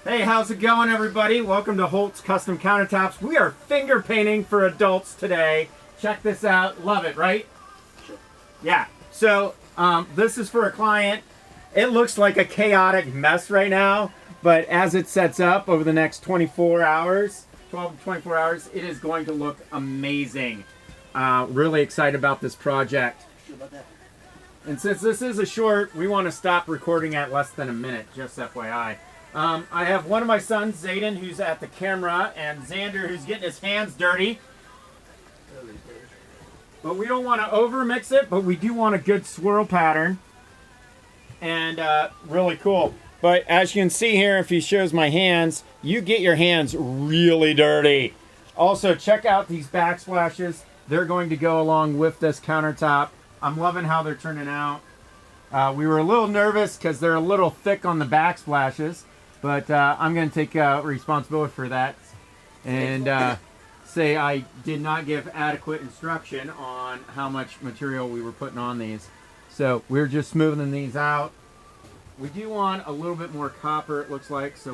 Hey, how's it going, everybody? Welcome to Holt's Custom Countertops. We are finger painting for adults today. Check this out. Love it, right? Sure. Yeah. So this is for a client. It looks like a chaotic mess right now, but as it sets up over the next 24 hours, 12 to 24 hours, it is going to look amazing. Really excited about this project. Sure about that. And since this is a short, we want to stop recording at less than a minute, just FYI. I have one of my sons, Zayden, who's at the camera, and Xander, who's getting his hands dirty. But we don't want to over mix it, but we do want a good swirl pattern. And really cool. But as you can see here, if he shows my hands, you get your hands really dirty. Also, check out these backsplashes. They're going to go along with this countertop. I'm loving how they're turning out. We were a little nervous because they're a little thick on the backsplashes, but I'm going to take responsibility for that and say I did not give adequate instruction on how much material we were putting on these. So we're just smoothing these out. We do want a little bit more copper, it looks like, so